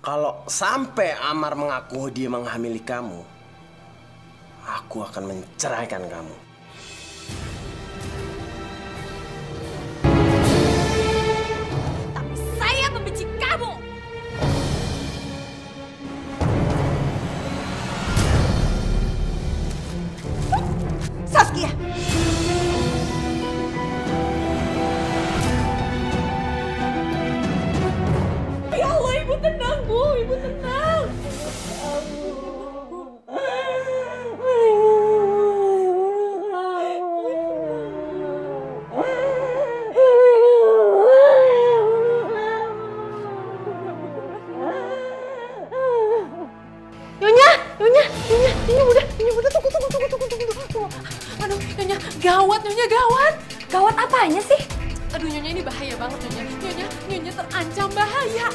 Kalau sampai Amar mengaku dia menghamili kamu, aku akan menceraikan kamu. Tapi saya membenci kamu. Saskia. Ya Allah, Ibu tenang, Bu. Ibu tenang. Nyonya, tunggu. Aduh, Nyonya, gawat. Gawat apanya sih? Aduh, Nyonya, ini bahaya banget, Nyonya. Nyonya terancam bahaya.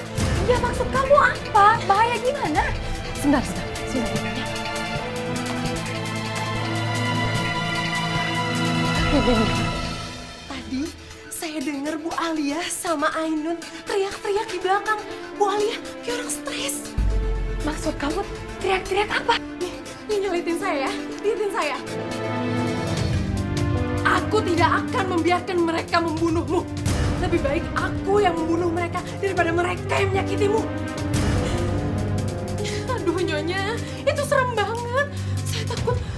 Ya, maksud kamu apa? Bahaya gimana? Sebentar, Nyonya. Tadi saya dengar Bu Alia sama Ainun teriak-teriak di belakang. Bu Alia kayak orang stres. Maksud kamu teriak-teriak apa? Nih, liatin saya ya. Aku tidak akan membiarkan mereka membunuhmu. Lebih baik aku yang membunuh mereka daripada mereka yang menyakitimu. Aduh, Nyonya, itu serem banget.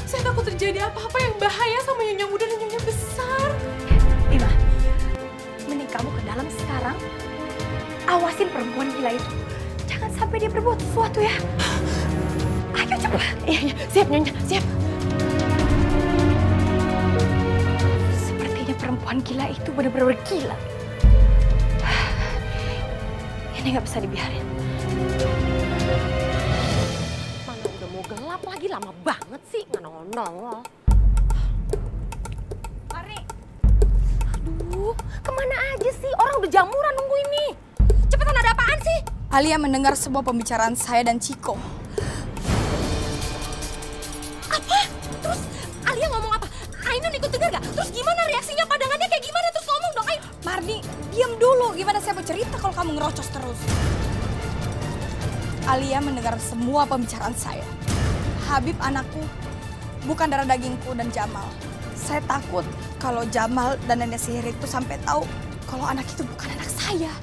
Saya takut terjadi apa-apa yang bahaya sama Nyonya muda dan Nyonya besar. Ima, mending kamu ke dalam sekarang. Awasin perempuan gila itu. Jangan sampai dia berbuat sesuatu ya. Ayo cepat. Iya, siap Nyonya, siap. Sepertinya perempuan gila itu benar-benar gila. Ini nggak bisa dibiarin. Mana udah mau gelap lagi, lama banget sih, nggak nongol. Mari. Aduh, kemana aja sih? Orang udah jamuran nunggu ini. Cepetan, ada apaan sih? Alia mendengar semua pembicaraan saya dan Ciko. Apa? Terus Alia ngomong apa? Ainun ikut dengar gak? Terus gimana reaksinya, padangannya kayak gimana? Terus ngomong dong, Ayo. Marni, diam dulu. Gimana saya mau cerita kalau kamu ngerocos terus? Alia mendengar semua pembicaraan saya. Habib anakku, bukan darah dagingku dan Jamal. Saya takut kalau Jamal dan nenek sihir itu sampai tahu kalau anak itu bukan anak saya.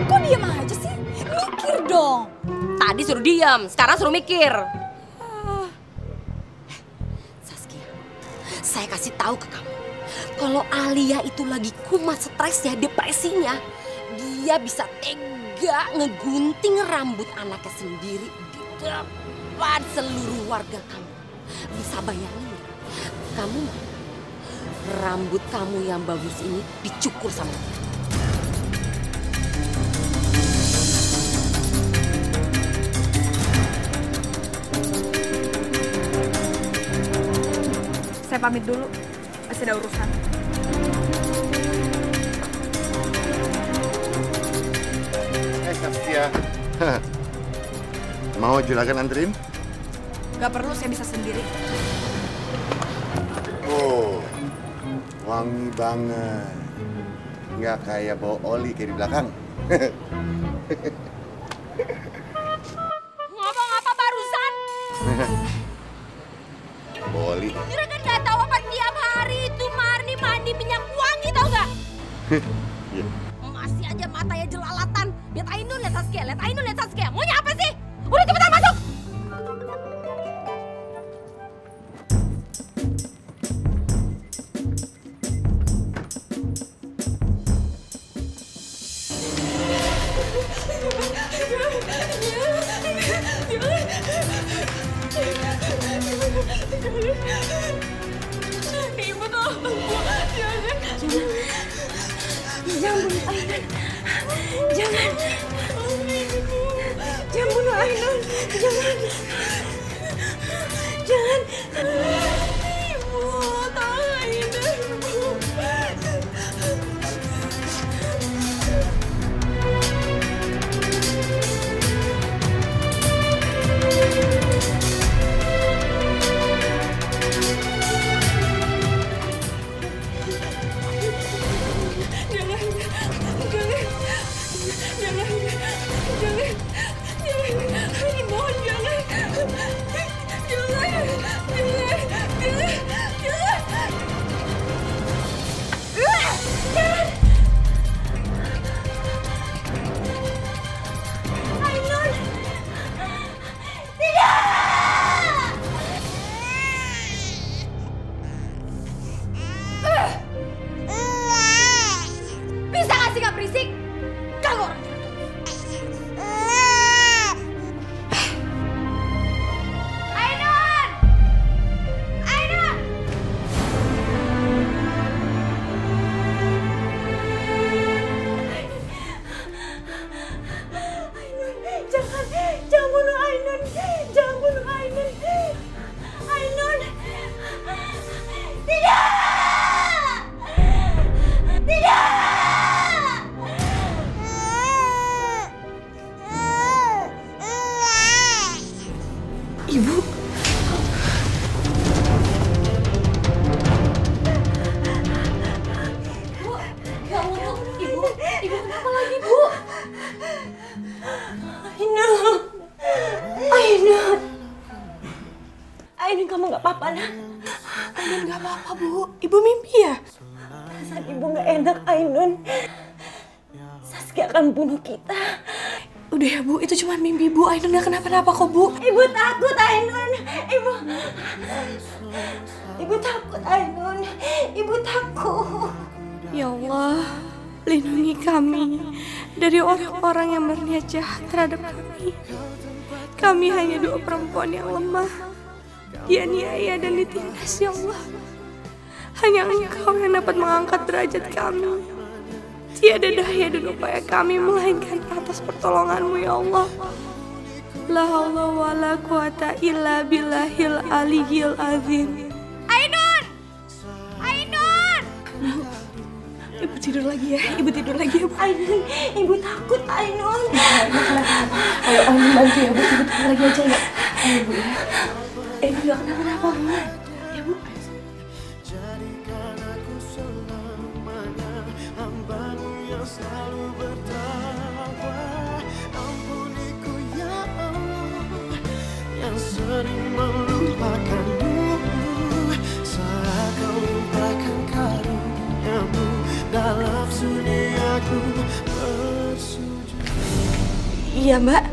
Kok diam aja sih? Mikir dong. Tadi suruh diam, sekarang suruh mikir. Saskia, saya kasih tahu ke kamu. Kalau Alia itu lagi kumat stresnya, depresinya, dia bisa tega ngegunting rambut anaknya sendiri di depan seluruh warga kamu. Bisa bayangin ya, kamu rambut kamu yang bagus ini dicukur sama dia. Saya pamit dulu, masih ada urusan. Saskia, mau juragan anterin? Gak perlu, saya bisa sendiri. Oh, wangi banget. Nggak kayak bawa oli kayak di belakang. Ngomong apa barusan? Bawa oli. Juragan gak tahu apa tiap hari itu Marni mandi minyak wangi, tau gak? Iya. Masih aja matanya jelalatan. Lihat Ainun, lihat Saskia. Maunya apa sih? Udah cepetan masuk. Ibu tolong Bu. Jangan bunuh Ainun. Jangan bunuh Ainun. Jangan. Ibu, tolong Ainun, Bu. Ibu. Ya Allah, Ibu kenapa lagi, Bu? Ainun, kamu nggak apa-apa, Nak? Ainun nggak apa-apa, Bu. Ibu mimpi ya? Perasaan Ibu nggak enak, Ainun. Saskia akan bunuh kita. Udah ya, Bu. Itu cuma mimpi, Bu. Ainun nggak kenapa-napa kok, Bu. Ibu takut, Ainun. Ibu takut, Ainun. Ibu takut. Ya Allah, lindungi kami dari orang-orang yang berniat jahat terhadap kami. Kami hanya dua perempuan yang lemah, dianiaya dan ditindas, ya Allah. Hanya Engkau yang dapat mengangkat derajat kami. Tiada daya dan upaya kami melainkan atas pertolongan-Mu, ya Allah. La haula wa la quwata illa billahil aliyyil azim. Ainun! Ainun! Ibu tidur lagi ya, Ibu tidur lagi ya, Bu. Ainun, Ibu takut, Ainun. Ayo, Ainun bantu ya, Bu. Ibu tidur lagi aja ya. Ayo, Bu ya. Ibu gak kenapa-napa, Bu. Ya, Bu. Jadikan aku selamanya hamba-Mu yang selalu bertakwa. Ampuniku ya Allah yang sering melupakan-Mu, saat Kau limpahkan karunia-Mu dalam sunyiaku bersujud. Iya, Mbak.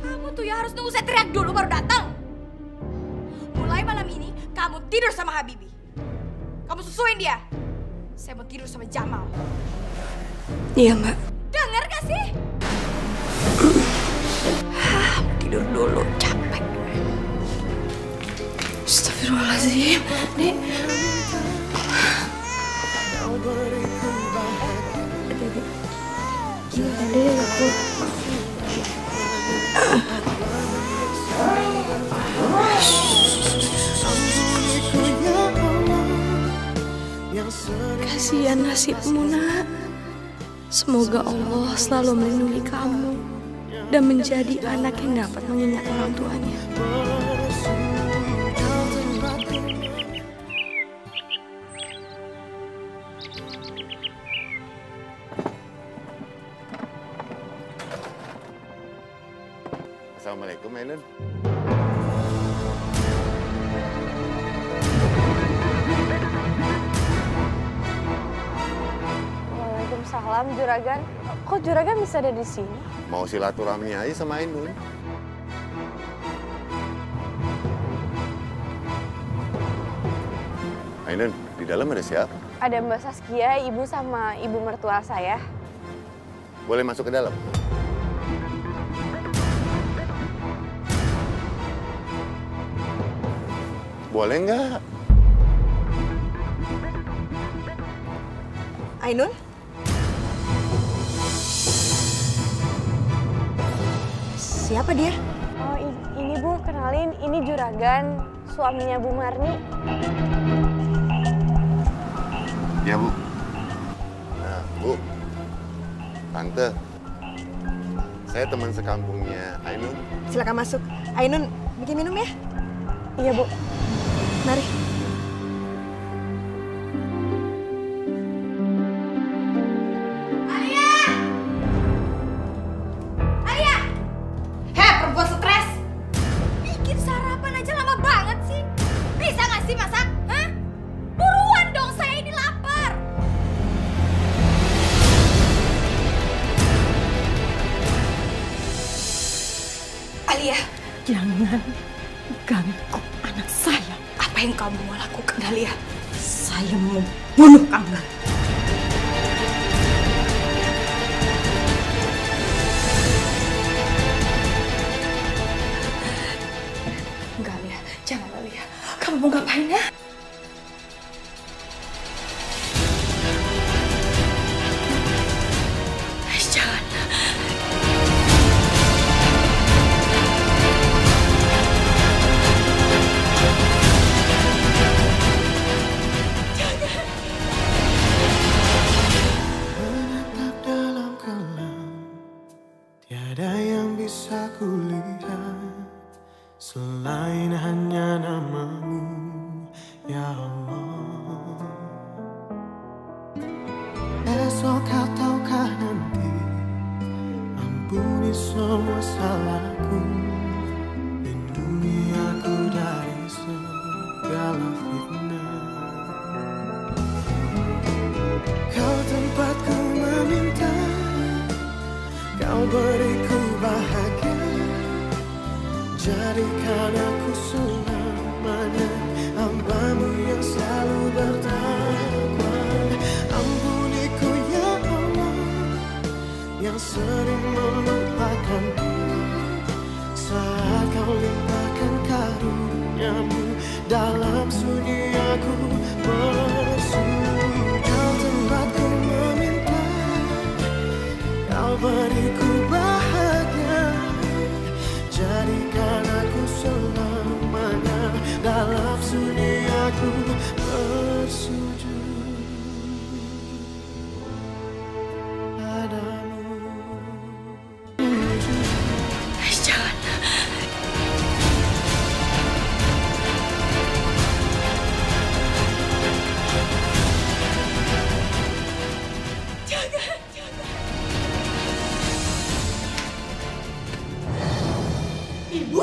Kamu tuh ya harus nunggu saya teriak dulu baru datang. Mulai malam ini kamu tidur sama Habibi. Kamu susuin dia. Saya mau tidur sama Jamal. Iya, Mbak. Dengar gak sih? Tidur dulu, capek. Astagfirullahaladzim. Nek. Kasihan nasibmu, Nak. Semoga Allah selalu melindungi kamu dan menjadi anak yang dapat mengingat orang tuanya. Assalamualaikum, Ainun. Waalaikumsalam, Juragan. Kok Juragan bisa ada di sini? Mau silaturahmi aja sama Ainun. Ainun, di dalam ada siapa? Ada Mbak Saskia, ibu sama ibu mertua saya. Boleh masuk ke dalam? Boleh nggak? Ainun? Siapa dia? Oh, ini Bu, kenalin, ini Juragan, suaminya Bu Marni. Ya, Bu. Nah, Bu. Tante. Saya teman sekampungnya Ainun. Silakan masuk. Ainun, bikin minum ya? Iya, Bu. Mari. Heh, perempuan stres. Bikin sarapan aja lama banget sih. Bisa gak sih masak? Hah? Buruan dong, saya ini lapar. Alia, jangan ganggu anak saya. Apa yang kamu mau lakukan, Alia? Saya mau bunuh kamu. Enggak, Alia. Jangan, Alia. Kamu mau ngapain, ya? Jangan. Menatap dalam kelam, tiada yang bisa kulihat. selain hanya namamu, ya Allah. Esok ataukah nanti, ampuni semua salahku, lindungi aku dari segala fitnah. Kau tempatku meminta, kau beriku bahagia, jadikan aku selamanya hamba-Mu yang selalu bertakwa. Ampuniku ya Allah, yang sering melupakanku, saat Kau limpahkan karunia-Mu dalam sunyi aku bersujud. Kau tempatku meminta, Kau beriku bahagia, jadikan aku selamanya dalam sunyi aku bersujud padamu. Jangan. Jangan. Ibu!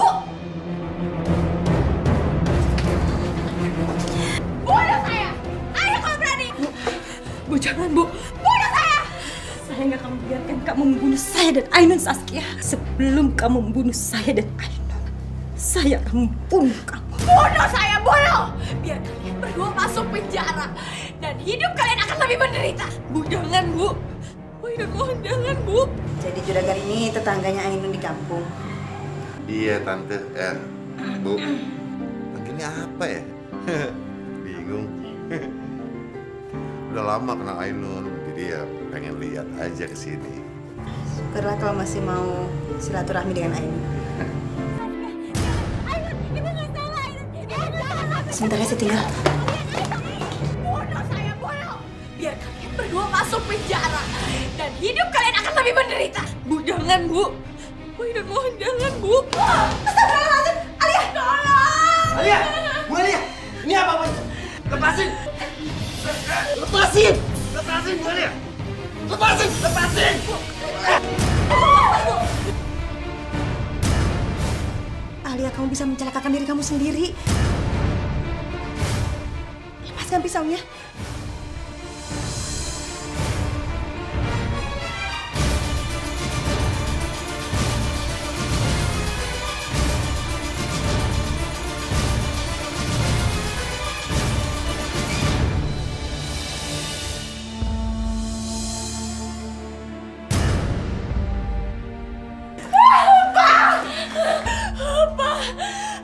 Bunuh saya! Ayo kalau berani! Bu, jangan, Bu. Bunuh saya! Saya nggak akan membiarkan kamu membunuh saya dan Ainun, Saskia. Sebelum kamu membunuh saya dan Ainun, saya akan membunuh kamu. Bunuh saya, bunuh! Biar kalian berdua masuk penjara. Dan hidup kalian akan lebih menderita. Bu, jangan, Bu. Bu, Ainun, mohon jangan, Bu. Jadi juragan ini tetangganya Ainun di kampung. Iya Tante, Bu, panggilnya apa ya? Bingung. Udah lama kenal Ainun, jadi ya pengen lihat aja ke sini. Syukurlah kalau masih mau silaturahmi dengan Ainun. Sebentar ya, saya tinggal. Bunuh saya, bunuh! Biar kalian berdua masuk penjara. Dan hidup kalian akan lebih menderita. Bu, jangan, Bu. Bu, Ainun, mohon jangan, Bu. Astagfirullahaladzim! Alia! Tolong! Alia! Bu Alia! Ini apa, Bu? Lepasin! Lepasin! Lepasin, Bu Alia! Lepasin! Lepasin! Alia, kamu bisa mencelakakan diri kamu sendiri. Lepaskan pisaunya.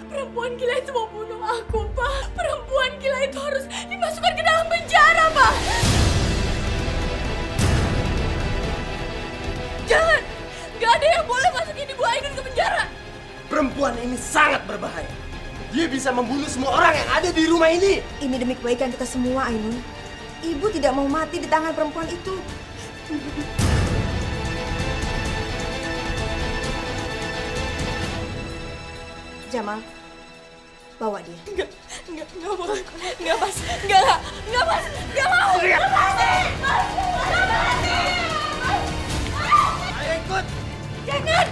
Perempuan gila itu mau bunuh aku, Pak. Perempuan gila itu harus dimasukkan ke dalam penjara, Pak. Jangan! Gak ada yang boleh masukin Ibu Ainun ke penjara. Perempuan ini sangat berbahaya. Dia bisa membunuh semua orang yang ada di rumah ini. Ini demi kebaikan kita semua, Ainun. Ibu tidak mau mati di tangan perempuan itu. Jamal, bawa dia. Enggak mau. Enggak, Mas. Enggak, Mas. Enggak mau. Lepasin! Ayo ikut. Jangan.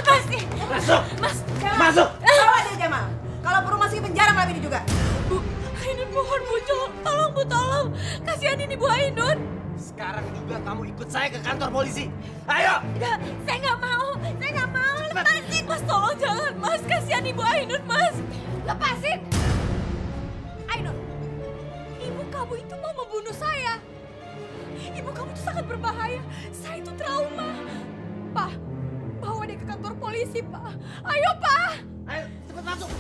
Lepasin. Masuk. Mas, jangan. Masuk. Bawa dia, Jamal. Kalau perlu masuk ke penjara malam ini juga. Bu, Ainun mohon, Bu. Tolong, Bu, tolong. Kasihanin Ibu Ainun. Sekarang juga kamu ikut saya ke kantor polisi. Ayo. Enggak, saya nggak mau. Lepasin. Mas, tolong jangan, Mas. Kasihan Ibu Ainun, Mas. Lepasin. Ainun, ibu kamu itu mau membunuh saya. Ibu kamu itu sangat berbahaya. Saya itu trauma. Pak, bawa dia ke kantor polisi, Pak. Ayo, Pak. Ayo, cepat masuk.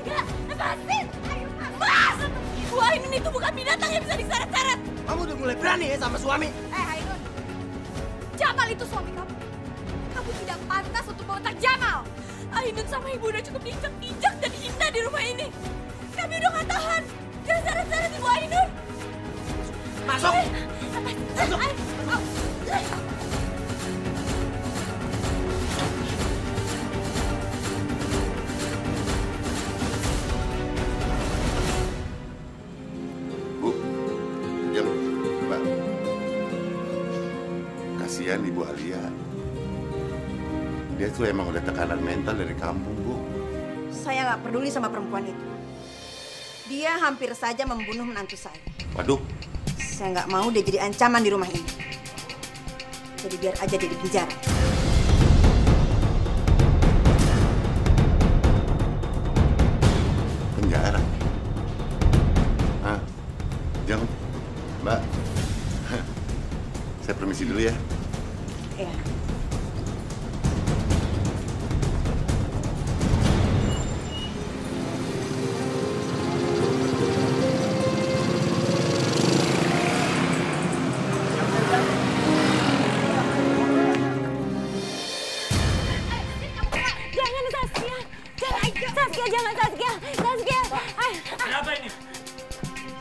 Enggak, lepasin. Ayo, Mas. Ibu Ainun itu bukan binatang yang bisa diseret-seret. Kamu udah mulai berani ya sama suami? Ainun, Jamal itu suami kamu. Kamu tidak pantas untuk mengontak Jamal. Ainun sama ibu udah cukup diinjak-injak dan dihina di rumah ini. Kami udah gak tahan. Jangan seret-seret Ibu Ainun. Masuk. Masuk. Kasihan Ibu Alia. Dia tuh emang udah tekanan mental dari kampung, Bu. Saya nggak peduli sama perempuan itu. Dia hampir saja membunuh menantu saya. Waduh. Saya nggak mau dia jadi ancaman di rumah ini. Jadi biar aja dia di penjara. Penjara? Jangan, Mbak. Saya permisi dulu ya. Iya.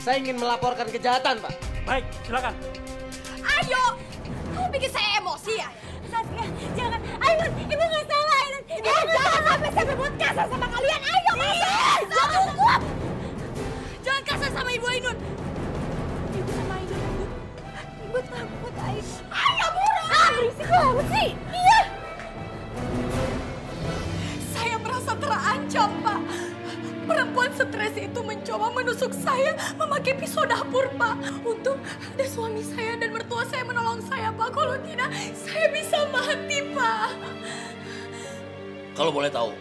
Saya ingin melaporkan kejahatan, Pak. Baik, silakan. Ayo! Kamu bikin saya emosi ya? Saskia, jangan. Ainun, ibu nggak salah, Ainun. Ibu jangan sampai buat kasar sama kalian. Ayo, masuk. Jangan cukup. Jangan kasar sama Ibu Ainun. Ibu sama Ainun, Ibu. Ibu takut, Ainun. Ayo, buruan! Berisik banget sih. Iya. Saya merasa terancam, Pak. Perempuan stres itu mencoba menusuk saya memakai pisau dapur, Pak. Untung ada suami saya dan mertua saya menolong saya, Pak. Kalau tidak, saya bisa mati, Pak. Kalau boleh tahu,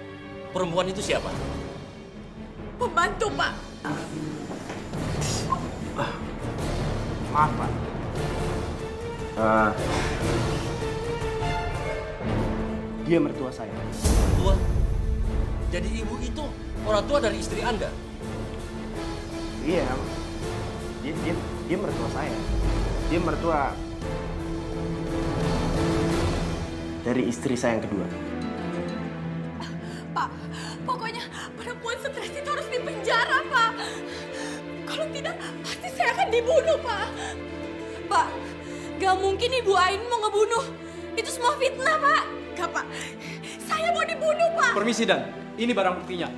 perempuan itu siapa? Pembantu, Pak. Maaf, Pak. Dia mertua saya. Tua? Jadi ibu itu orang tua dari istri Anda? Iya. Dia mertua saya. Dia mertua dari istri saya yang kedua. Pak, pokoknya perempuan stres itu harus dipenjara, Pak. Kalau tidak, pasti saya akan dibunuh, Pak. Pak, gak mungkin Ibu Ainun mau ngebunuh. Itu semua fitnah, Pak. Gak, Pak. Saya mau dibunuh, Pak. Permisi, Dan. Ini barang buktinya.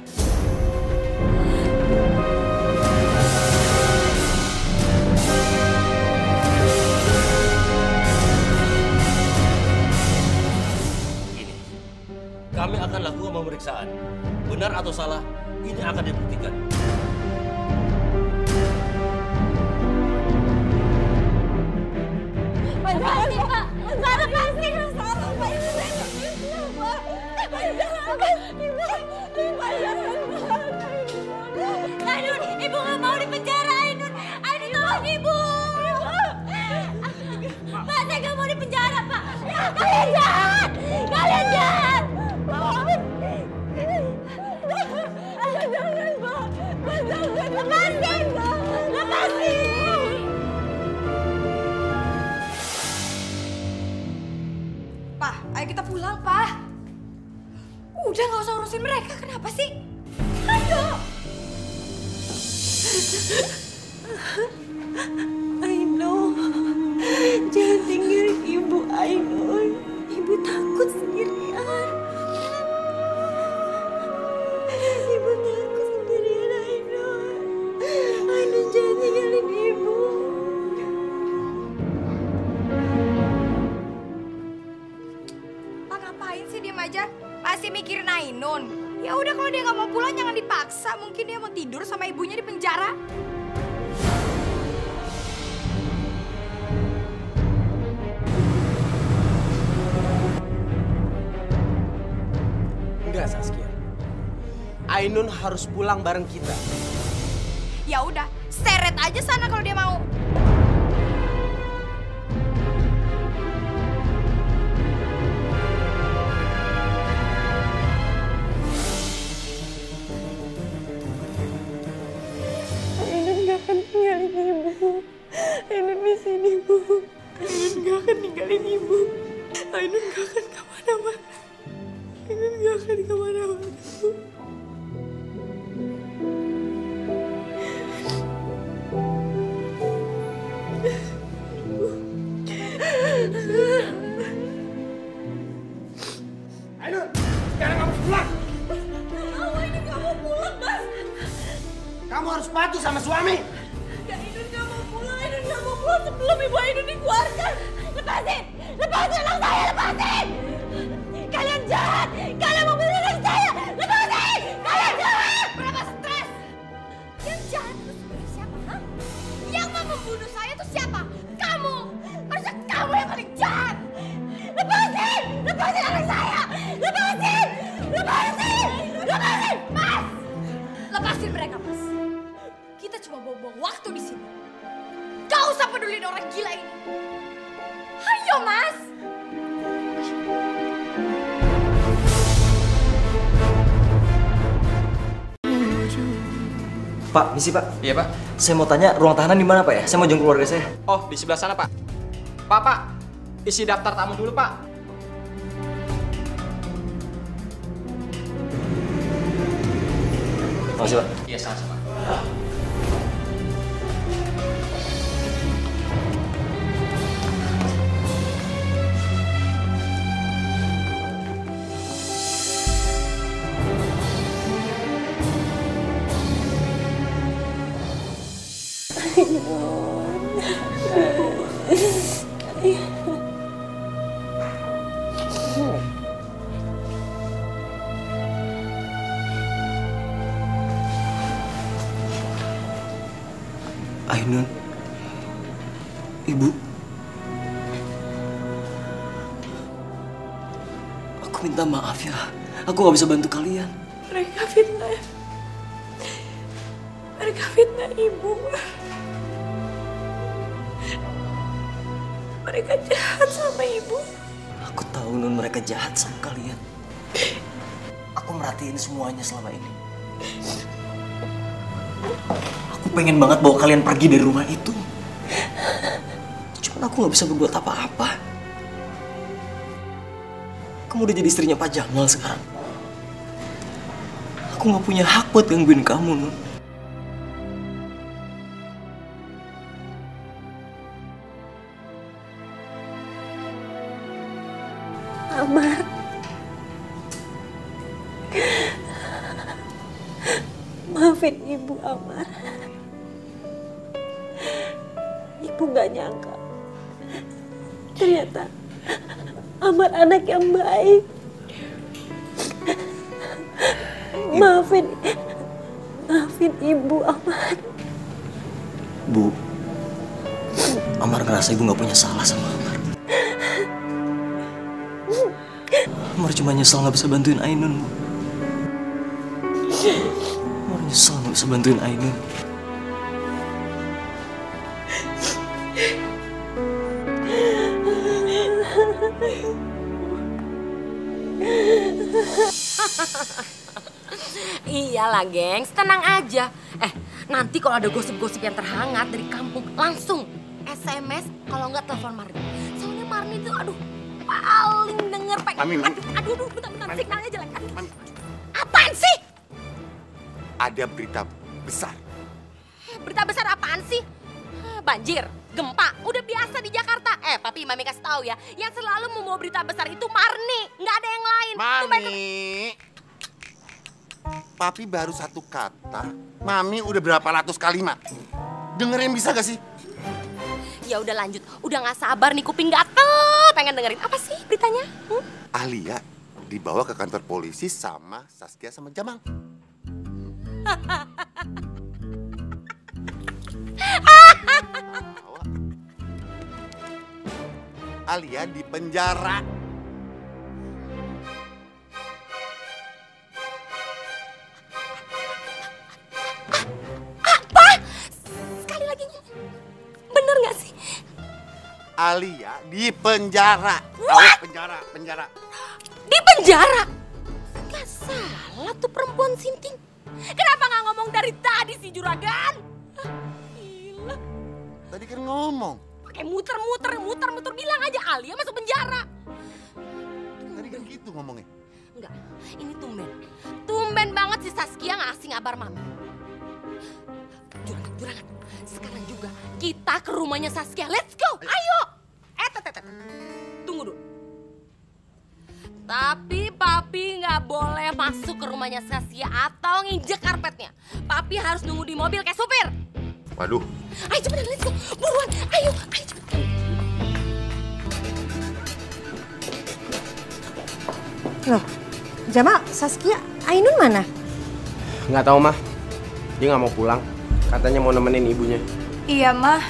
Ini, kami akan lakukan pemeriksaan. Benar atau salah, ini akan dibuktikan. Lepasin, Pak. Lepasin. Salah, Pak. Ainun, Ibu nggak mau dipenjara, Ainun. Ainun, tolong Ibu. Pak, saya nggak mau dipenjara, Pak. Kalian jahat. Kalian jahat. Jangan, Pak. Lepasin, Pak. Lepasin. Pak, ayo kita pulang, Pak. Udah nggak usah urusin mereka, kenapa sih? Ayo. Ainun, jangan tinggalin Ibu, Ainun. Ibu takut sendirian. Ibu takut sendirian, Ainun. Ainun, jangan tinggalin Ibu. Pak, ngapain sih diem aja? Masih mikirin Ainun. Ya udah, kalau dia nggak mau pulang jangan dipaksa. Mungkin dia mau tidur sama ibunya di penjara. Enggak, Saskia. Ainun harus pulang bareng kita. Ya udah, seret aja sana kalau dia mau. Ainun gak akan tinggalin Ibu. Ainun di sini, Bu. Ainun gak akan tinggalin Ibu. Ainun gak akan kemana-mana. Ainun gak akan kemana-mana, Bu. Ainun, sekarang kamu pulang. Ainun gak mau pulang, Mas. Kamu harus patuh sama suami. Ya, Ainun gak mau pulang. Ainun gak mau pulang sebelum Ibu Ainun dikeluarkan. Lepasin! Lepasin anak saya, lepasin! Kalian jahat! Kalian membunuh anak saya! Lepasin! Kalian jahat! Berapa stres? Yang jahat itu sebenarnya siapa? Hah? Yang mau membunuh saya itu siapa? Kamu! Harusnya kamu yang paling jahat! Lepasin! Lepasin anak saya! Lepasin! Lepasin! Lepasin! Mas! Lepasin mereka, Mas. Kita cuma buang-buang waktu di sini. Gak usah pedulin orang gila ini. Ayo, Mas! Pak, misi Pak. Iya Pak. Saya mau tanya ruang tahanan di mana Pak ya? Saya mau jenguk keluarga saya. Oh, di sebelah sana Pak. Pak, isi daftar tamu dulu Pak. Makasih Pak. Iya, sama-sama. Ainun, Ibu, aku minta maaf ya. Aku gak bisa bantu kalian. Mereka fitnah. Mereka fitnah Ibu. Mereka jahat sama Ibu. Aku tahu Nun, mereka jahat sama kalian. Aku merhatiin semuanya selama ini. Aku pengen banget bawa kalian pergi dari rumah itu. Cuman aku gak bisa berbuat apa-apa. Kamu udah jadi istrinya Pak Jamal sekarang. Aku gak punya hak buat gangguin kamu, Nun. Amar. Maafin Ibu, Amar. Ibu gak nyangka. Ternyata Amar anak yang baik. Maafin Ibu, Amar. Bu, Amar ngerasa Ibu gak punya salah sama Amar. Amar cuma nyesel gak bisa bantuin Ainun, Bu. Amar nyesel gak bisa bantuin Ainun. Iyalah, gengs. Tenang aja. Nanti kalau ada gosip-gosip yang terhangat dari kampung, langsung SMS, kalau nggak telepon Marni. Soalnya Marni tuh, aduh, paling denger pengen. Aduh, bentar, signalnya jelek. Apaan sih? Ada berita besar. Berita besar apaan sih? Banjir, gempa, udah biasa di Jakarta. Papi, Mami kasih tahu ya, yang selalu membawa berita besar itu Marni, nggak ada yang lain. Mami, Papi baru satu kata, Mami udah berapa ratus kalimat. Dengerin bisa gak sih? Ya udah lanjut, udah nggak sabar nih kuping gatel, pengen dengerin apa sih beritanya? Alia dibawa ke kantor polisi sama Saskia sama Jamal. Alia di penjara. Apa? Sekali lagi, bener nggak sih? Alia di penjara. What? Penjara. Di penjara? Gak salah tuh perempuan Sinting. Kenapa nggak ngomong dari tadi sih, Juragan? Gila. Tadi kan ngomong. Pakai muter-muter bilang aja Alia masuk penjara. Tadi kan gitu ngomongnya. Enggak, ini tumben. Tumben banget si Saskia ngasih ngabar Mami. Juragan, sekarang juga kita ke rumahnya Saskia. Let's go, ayo. Tunggu dulu. Tapi Papi nggak boleh masuk ke rumahnya Saskia atau nginjek karpetnya. Papi harus nunggu di mobil kayak supir. Waduh. Ayo cepetan, let's go. Buruan, ayo cepetan. Loh, Jamal, Saskia, Ainun mana? Nggak tahu, Mah. Dia nggak mau pulang. Katanya mau nemenin ibunya. Iya, Mah.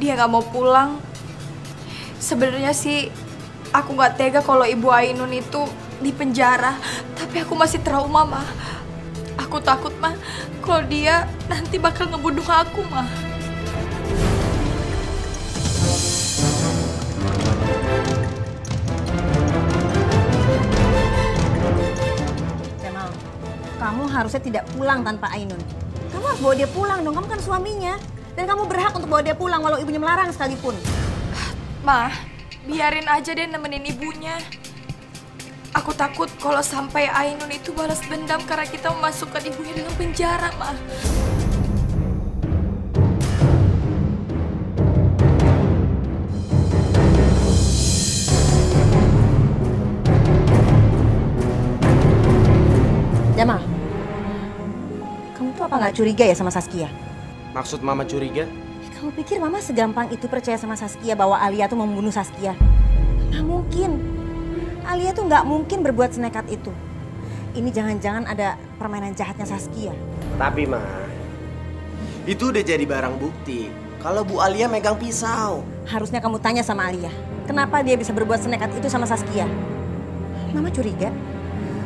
Dia nggak mau pulang. Sebenarnya sih aku nggak tega kalau Ibu Ainun itu di penjara. Tapi aku masih trauma, Mah. Aku takut, Mah, kalau dia nanti bakal ngebunuh aku, Mah. Jamal, kamu harusnya tidak pulang tanpa Ainun. Kamu harus bawa dia pulang dong, kamu kan suaminya. Dan kamu berhak untuk bawa dia pulang walau ibunya melarang sekalipun. Mah, biarin aja deh nemenin ibunya. Aku takut kalau sampai Ainun itu balas dendam karena kita memasukkan ibunya dalam penjara, Mah. Jamal, kamu tuh apa nggak curiga ya sama Saskia? Maksud Mama curiga? Kamu pikir Mama segampang itu percaya sama Saskia bahwa Alia tuh mau membunuh Saskia? Nggak mungkin. Alia tuh nggak mungkin berbuat senekat itu. Ini jangan-jangan ada permainan jahatnya Saskia. Tapi, Ma, itu udah jadi barang bukti kalau Bu Alia megang pisau. Harusnya kamu tanya sama Alia, kenapa dia bisa berbuat senekat itu sama Saskia? Mama curiga.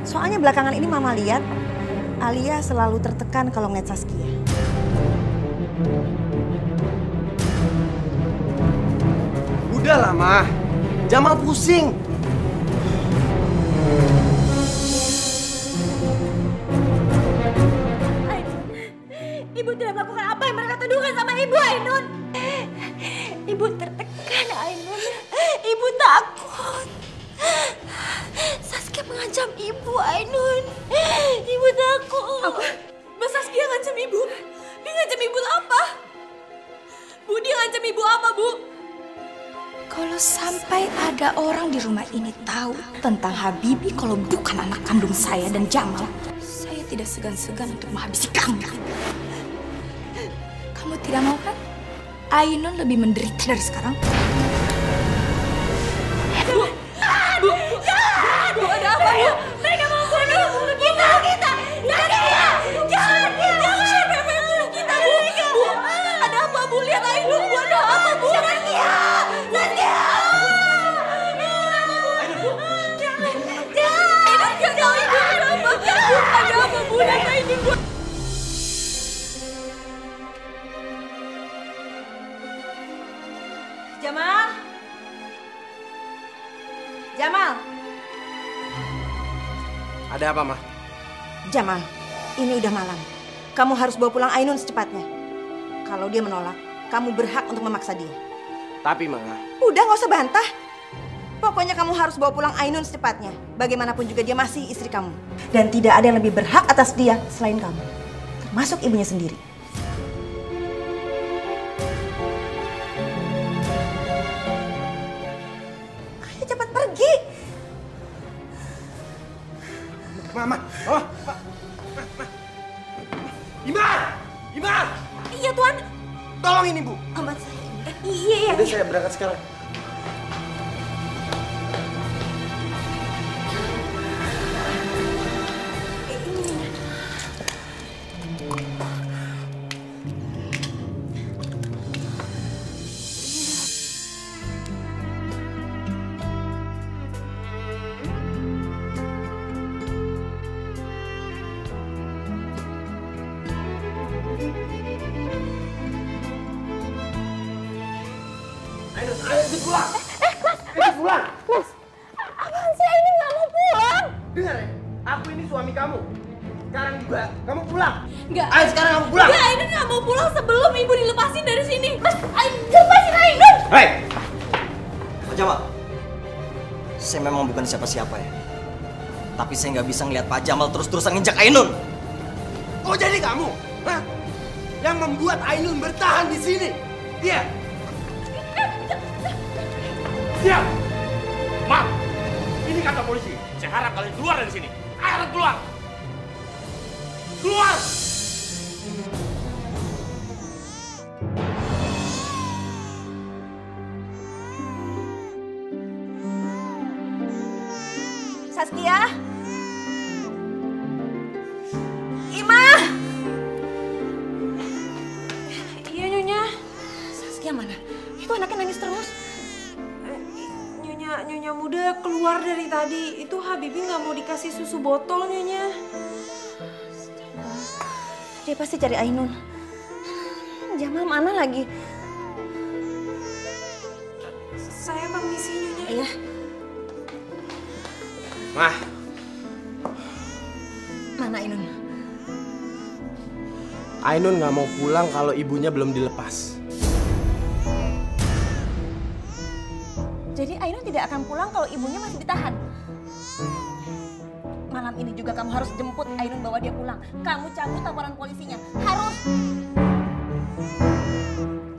Soalnya belakangan ini Mama lihat Alia selalu tertekan kalau ngeliat Saskia. Udahlah, Ma. Jamal pusing. Ibu tidak melakukan apa yang mereka tuduhkan sama Ibu, Ainun. Ibu tertekan, Ainun. Ibu takut. Saskia mengancam Ibu, Ainun. Ibu takut. Apa? Mbak Saskia ngancam Ibu? Dia ngancam Ibu apa? Bu, dia ngancam Ibu apa, Bu? Kalau sampai ada orang di rumah ini tahu tentang Habibi kalau bukan anak kandung saya dan Jamal, saya tidak segan-segan untuk menghabisi kamu. Kamu tidak mau kan? Ainun lebih menderita dari sekarang. Bu, jangan! Bu, ada apa, Bu? Mereka mau bunuh kita! Jangan! Siapa yang mau bunuh kita, Bu? Bu, ada apa, Bu? Lihat Ainun, Bu, ada apa, Bu? Saskia! Ada apa, Bu? Lihat Ainun, Bu. Jamal? Jamal? Ada apa, Ma? Jamal, ini udah malam. Kamu harus bawa pulang Ainun secepatnya. Kalau dia menolak, kamu berhak untuk memaksa dia. Tapi, Ma. Udah, nggak usah bantah. Pokoknya kamu harus bawa pulang Ainun secepatnya. Bagaimanapun juga dia masih istri kamu. Dan tidak ada yang lebih berhak atas dia selain kamu. Termasuk ibunya sendiri. Ayo cepat pergi. Mama. Oh. Imar! Imar! Iya, Tuan. Tolong ini, Bu. Amat saya. Iya. Udah, saya berangkat sekarang. Ayo, pulang! Mas! Pulang! Mas! Apaan sih? Ini nggak mau pulang! Dengar ya, aku ini suami kamu. Sekarang juga, kamu pulang! Nggak! Ayo sekarang kamu pulang! Nggak, Ainun nggak mau pulang sebelum Ibu dilepasin dari sini! Mas! Lepasin Ainun! Hei! Pak Jamal, saya memang bukan siapa-siapa ya. Tapi saya nggak bisa ngeliat Pak Jamal terus-terusan nginjak Ainun. Oh jadi kamu? Hah? Yang membuat Ainun bertahan di sini? Iya! Diam! Maaf, ini kata polisi. Saya harap kalian keluar dari sini. Ayo keluar! Keluar! Saskia? anaknya nangis terus? Nyonya muda keluar dari tadi. Itu Habibi nggak mau dikasih susu botol, Nyonya. Dia pasti cari Ainun. Jamal mana lagi? Saya permisi, Nyonya. Iya. Mah. Mana Ainun? Ainun nggak mau pulang kalau ibunya belum dilepas. Jadi Ainun tidak akan pulang kalau ibunya masih ditahan. Malam ini juga kamu harus jemput Ainun bawa dia pulang. Kamu cabut laporan polisinya. Harus.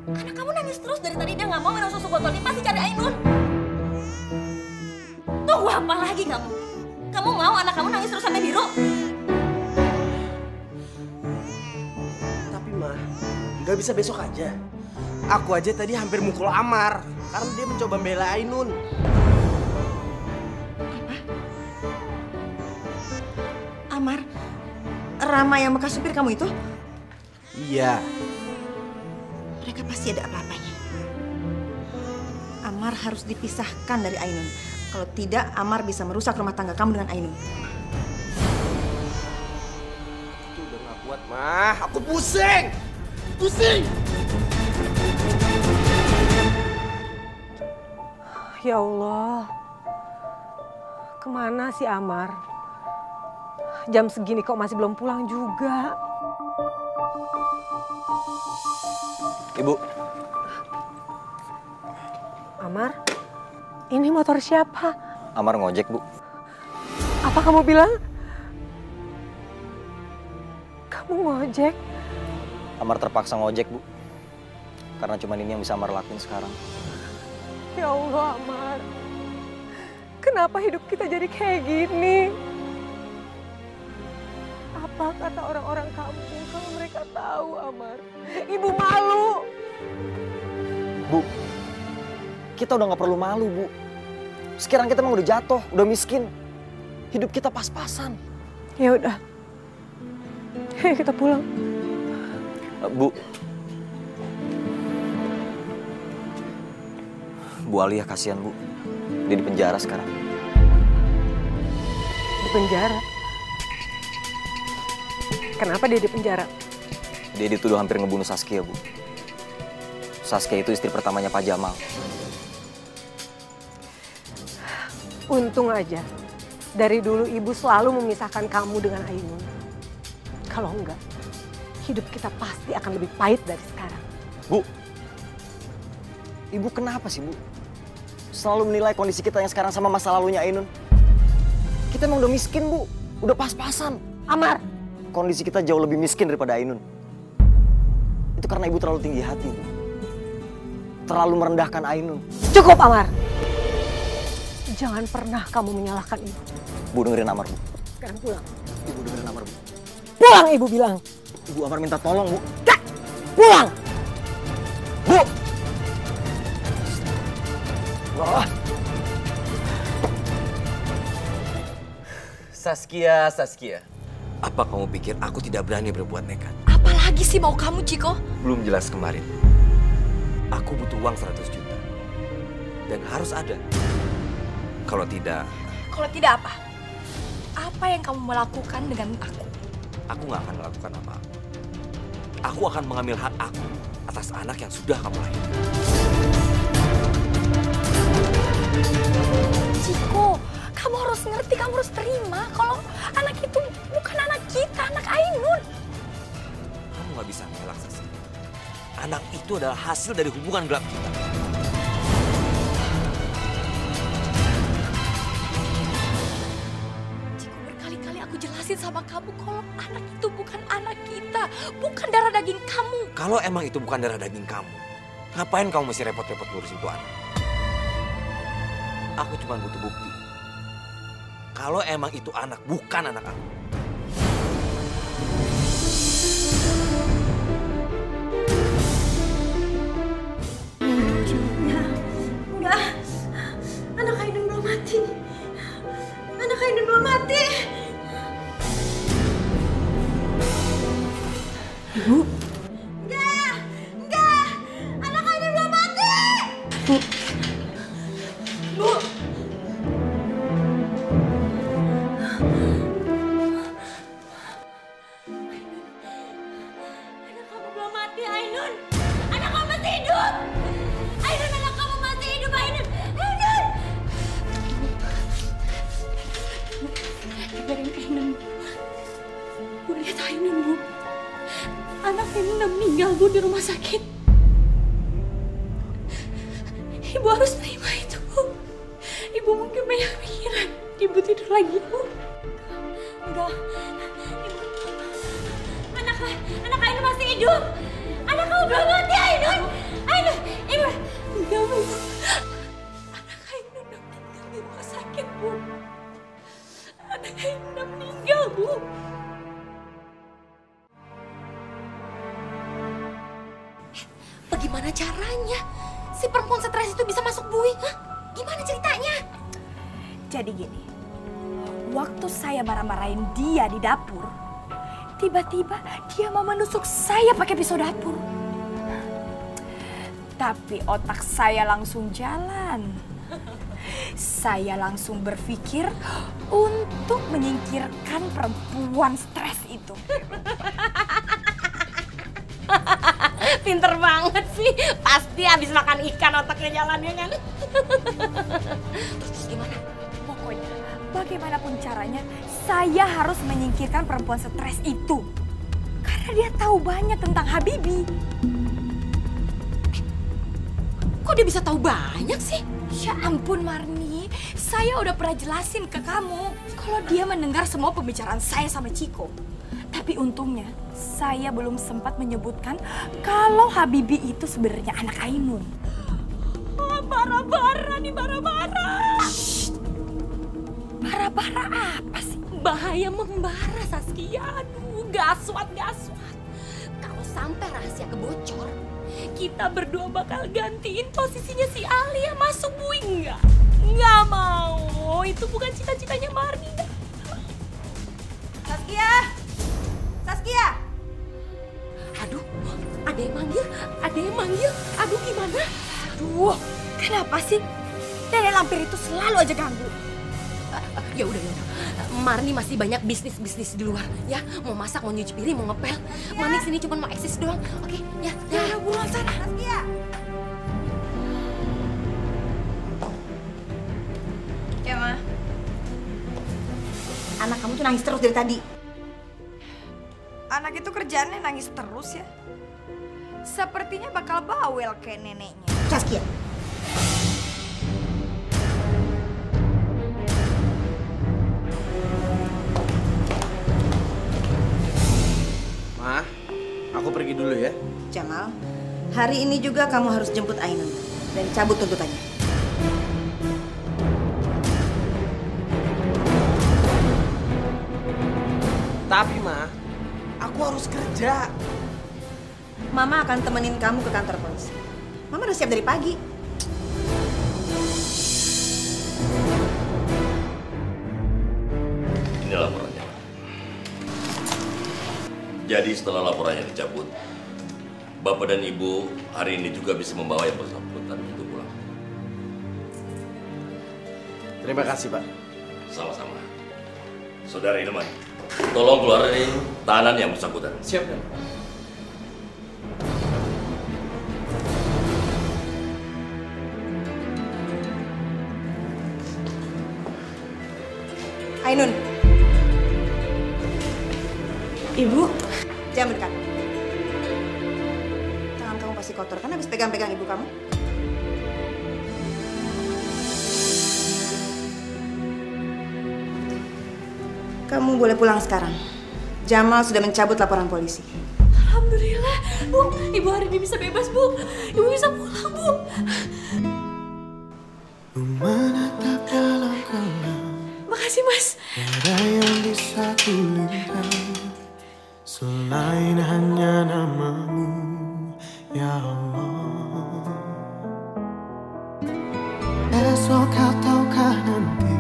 Anak kamu nangis terus dari tadi, dia nggak mau minum susu botol. Dia pasti cari Ainun. Tunggu apa lagi kamu? Kamu mau anak kamu nangis terus sampai biru? Tapi mah, nggak bisa besok aja. Aku aja tadi hampir mukul Amar karena dia mencoba membela Ainun. Amar, Rama yang bekas supir kamu itu? Iya. Mereka pasti ada apa-apanya. Amar harus dipisahkan dari Ainun. Kalau tidak, Amar bisa merusak rumah tangga kamu dengan Ainun. Itu udah gak kuat, Mah. Aku pusing! Pusing! Ya Allah. Kemana si Amar? Jam segini kok masih belum pulang juga. Ibu. Amar, ini motor siapa? Amar ngojek, Bu. Apa kamu bilang? Kamu ngojek? Amar terpaksa ngojek, Bu. Karena cuma ini yang bisa Amar lakuin sekarang. Ya Allah, Amar. Kenapa hidup kita jadi kayak gini? Apa kata orang-orang kampung kalau mereka tahu, Amar? Ibu malu. Bu, kita udah gak perlu malu, Bu. Sekarang kita emang udah jatuh, udah miskin. Hidup kita pas-pasan. Ya udah. Hei, kita pulang. Bu. Bu Alia kasihan, Bu. Dia di penjara sekarang. Di penjara? Kenapa dia di penjara? Dia dituduh hampir ngebunuh Saskia, Bu. Saskia itu istri pertamanya Pak Jamal. Untung aja, dari dulu ibu selalu memisahkan kamu dengan Ainun. Kalau enggak, hidup kita pasti akan lebih pahit dari sekarang. Bu, Ibu kenapa sih, Bu? Selalu menilai kondisi kita yang sekarang sama masa lalunya Ainun. Kita emang udah miskin, Bu. Udah pas-pasan. Amar! Kondisi kita jauh lebih miskin daripada Ainun. Itu karena Ibu terlalu tinggi hati, Bu. Terlalu merendahkan Ainun. Cukup, Amar! Jangan pernah kamu menyalahkan Ibu. Bu, dengerin Amar, Bu. Sekarang pulang. Ibu dengerin Amar, Bu. Pulang, Ibu bilang. Ibu, Amar minta tolong, Bu. Kak! Pulang! Bu! Wah. Saskia. Apa kamu pikir aku tidak berani berbuat nekat? Apalagi sih mau kamu, Ciko? Belum jelas kemarin. Aku butuh uang 100 juta. Dan harus ada. Kalau tidak... Kalau tidak apa? Apa yang kamu melakukan dengan aku? Aku nggak akan melakukan apa-apa. Aku akan mengambil hak aku atas anak yang sudah kamu lahirkan. Ciko, kamu harus ngerti, kamu harus terima kalau anak itu bukan anak kita, anak Ainun. Kamu nggak bisa mengelak, Saskia. Anak itu adalah hasil dari hubungan gelap kita. Ciko, berkali-kali aku jelasin sama kamu kalau anak itu bukan anak kita, bukan darah daging kamu. Kalau emang itu bukan darah daging kamu, ngapain kamu mesti repot-repot ngurusin itu anak? Aku cuma butuh bukti. Kalau emang itu anak bukan anak aku. Enggak. Anak Ainun belum mati. Anak Ainun belum mati. Ibu? Enggak. Anak Ainun belum mati. Ya Ainun, anak kamu masih hidup. Ainun, anak kamu masih hidup, Ainun. Ainun. Biarin Ainun. Bu, lihat Ainun, Bu. Anak Ainun udah meninggal, Bu, di rumah sakit. Ibu harus terima itu, Bu. Ibu mungkin banyak pikiran. Ibu tidur lagi, Bu. Enggak. Anak Ainun masih hidup. Anak kamu belum mati, Ainun. Ainun, Ibu. Enggak, Bu. Anak Ainun udah meninggal di rumah sakit, Bu. Anak Ainun udah meninggal, Bu. Bagaimana caranya si perempuan stres itu bisa masuk bui? Hah? Gimana ceritanya? Jadi gini, waktu saya marah-marahin dia di dapur, tiba-tiba dia mau menusuk saya pakai pisau dapur. Tapi otak saya langsung jalan. Saya langsung berpikir untuk menyingkirkan perempuan stres itu. Pinter banget sih. Pasti habis makan ikan otaknya jalannya kan. Terus gimana? Pokoknya bagaimanapun caranya saya harus menyingkirkan perempuan stres itu. Karena dia tahu banyak tentang Habibi. Kok dia bisa tahu banyak sih? Ya ampun Marni, saya udah pernah jelasin ke kamu kalau dia mendengar semua pembicaraan saya sama Ciko. Tapi untungnya saya belum sempat menyebutkan kalau Habibi itu sebenarnya anak Ainun. Oh, bara-bara nih, bara-bara. Bara-bara apa sih? Bahaya membara, Saskia. Aduh, gaswat. Kalau sampai rahasia kebocor, kita berdua bakal gantiin posisinya si Alia masuk bui. Nggak mau. Itu bukan cita-citanya Marni. Saskia! Aduh, ada yang manggil. Aduh, gimana? Aduh, kenapa sih? Nenek lampir itu selalu aja ganggu. Ya udah. Marni masih banyak bisnis di luar, ya. Mau masak, mau nyuci piring, mau ngepel. Marni sini cuma mau eksis doang. Oke, ya. Ya, buruan sana. Saskia! Ya, Ma. Anak kamu tuh nangis terus dari tadi. Anak itu kerjaannya nangis terus ya. Sepertinya bakal bawel kayak neneknya. Saskia. Ma, aku pergi dulu ya. Jamal, hari ini juga kamu harus jemput Ainun dan cabut tuntutannya. Tapi Ma, aku harus kerja. Mama akan temenin kamu ke kantor polisi. Mama udah siap dari pagi. Ini laporannya. Jadi setelah laporannya dicabut, Bapak dan Ibu hari ini juga bisa membawa yang bersangkutan untuk pulang. Terima kasih, Pak. Sama-sama. Saudara Ilman, tolong keluarin tahanan yang bersangkutan. Siap, Dan. Ainun. Ibu. Jangan mendekat. Tangan kamu pasti kotor kan habis pegang-pegang ibu kamu. Kamu boleh pulang sekarang. Jamal sudah mencabut laporan polisi. Alhamdulillah, Bu. Ibu hari ini bisa bebas, Bu. Ibu bisa pulang, Bu. Menatap dalam kelam. Makasih, Mas. Ada yang bisa kulihat selain hanya namamu, ya Allah. Esok kau tahukah nanti,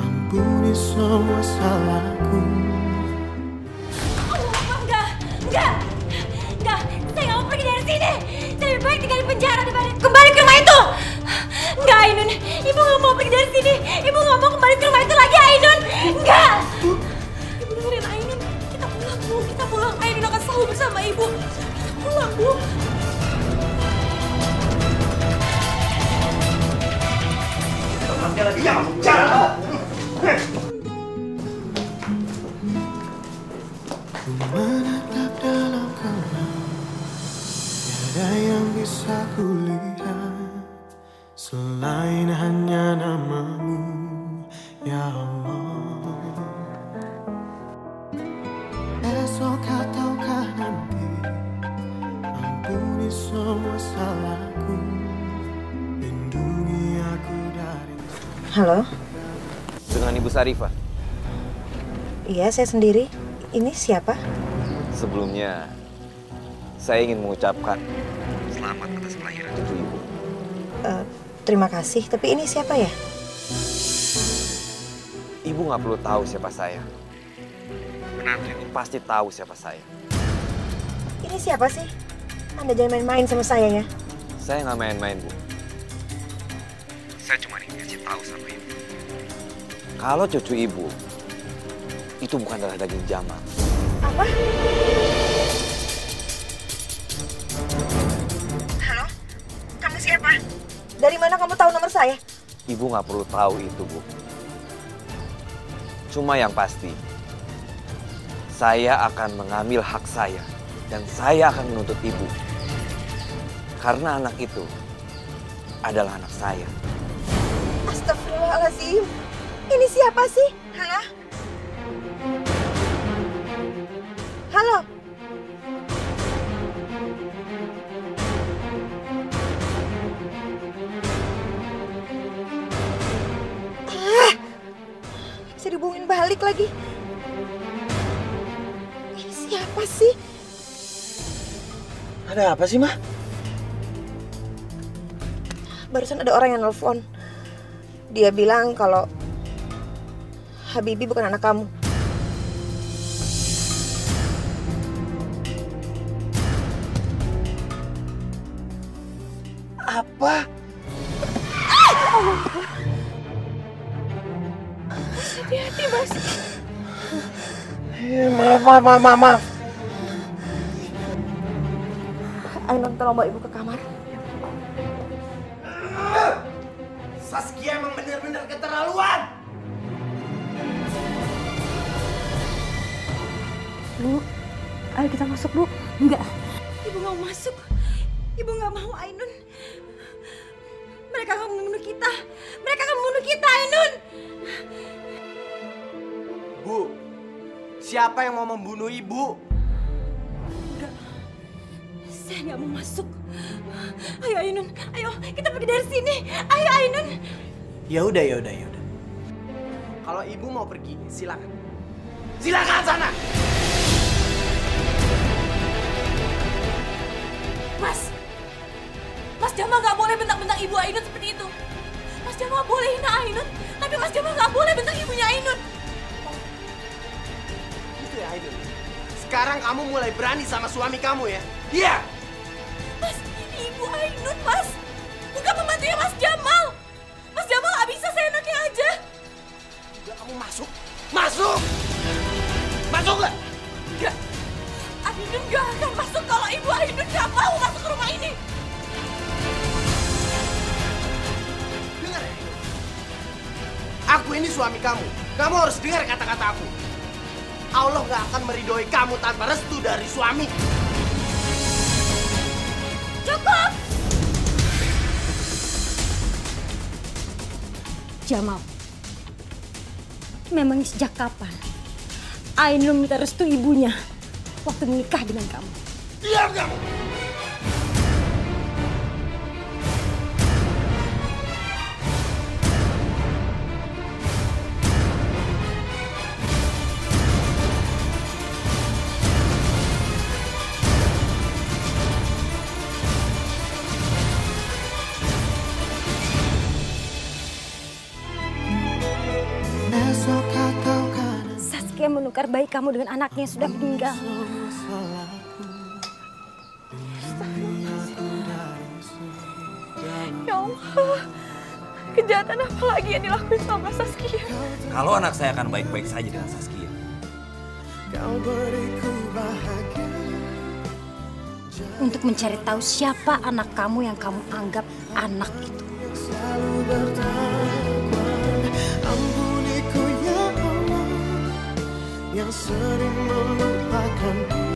ampuni semua salahku. Enggak. Saya nggak mau pergi dari sini. Saya lebih baik tinggal di penjara daripada kembali ke rumah itu. Enggak, Ainun. Ibu nggak mau pergi dari sini. Ibu nggak mau kembali ke rumah itu lagi, Ainun. Enggak. Ibu dengerin Ainun. Kita pulang, Bu. Kita pulang. Ainun akan selalu bersama Ibu. Kita Tolong, Bu. Menatap dalam gelap, tiada yang bisa kulihat selain hanya namamu, ya Allah. Esok ataukah nanti, ampuni semua salahku, lindungi aku dari... Halo? Dengan Ibu Sarifah. Iya, saya sendiri. Ini siapa? Sebelumnya, saya ingin mengucapkan selamat atas kelahiran cucu Ibu. Terima kasih, tapi ini siapa ya? Ibu nggak perlu tahu siapa saya. Penantri ini pasti tahu siapa saya. Ini siapa sih? Anda jangan main-main sama saya ya. Saya nggak main-main, Bu. Saya cuma ingin kasih tahu sama Ibu. Kalau cucu Ibu itu bukan darah daging Jamal. Apa? Halo? Kamu siapa? Dari mana kamu tahu nomor saya? Ibu nggak perlu tahu itu, Bu. Cuma yang pasti, saya akan mengambil hak saya dan saya akan menuntut Ibu. Karena anak itu adalah anak saya. Astagfirullahaladzim. Ini siapa sih? Halo? Halo? Bisa dihubungin balik lagi. Ini siapa sih? Ada apa sih, Mah? Barusan ada orang yang nelfon. Dia bilang kalau Habibi bukan anak kamu. Apa? Hati-hati, Mas. Maaf. Ainun, tolong bawa ibu ke kamar. Saskia emang bener-bener keterlaluan. Bu, ayo kita masuk, Bu. Enggak. Ibu nggak mau masuk. Ibu nggak mau, Ainun. Mereka akan membunuh kita. Mereka akan membunuh kita, Ainun. Bu, siapa yang mau membunuh ibu? Enggak. Saya nggak mau masuk. Ayo, Ainun. Ayo, kita pergi dari sini. Ayo, Ainun. Ya udah. Kalau ibu mau pergi, silakan. Silakan sana. Mas Jamal nggak boleh bentak-bentak ibu Ainun seperti itu. Mas Jamal boleh hina Ainun, tapi Mas Jamal nggak boleh bentak ibunya Ainun. Gitu ya, Ainun. Sekarang kamu mulai berani sama suami kamu ya? Iya. Mas, ini ibu Ainun, Mas. Bukan pembantunya Mas Jamal. Mas Jamal nggak bisa seenaknya aja. Udah, kamu masuk. Masuk nggak? Nggak. Ainun nggak akan masuk kalau ibu Ainun nggak mau masuk ke rumah ini. Dengar ya, aku ini suami kamu. Kamu harus dengar kata-kata aku. Allah nggak akan meridhoi kamu tanpa restu dari suami. Cukup! Jamal, memang sejak kapan Ainun minta restu ibunya waktu menikah dengan kamu? Diam kamu! Saskia menukar bayi kamu dengan anaknya yang sudah meninggal. Ya Allah, kejahatan apa lagi yang dilakuin sama Saskia? Kalau anak saya akan baik-baik saja dengan Saskia. untuk mencari tahu siapa anak kamu yang kamu anggap anak itu. Selalu bertakwa, ampuniku ya Allah yang sering melupakan.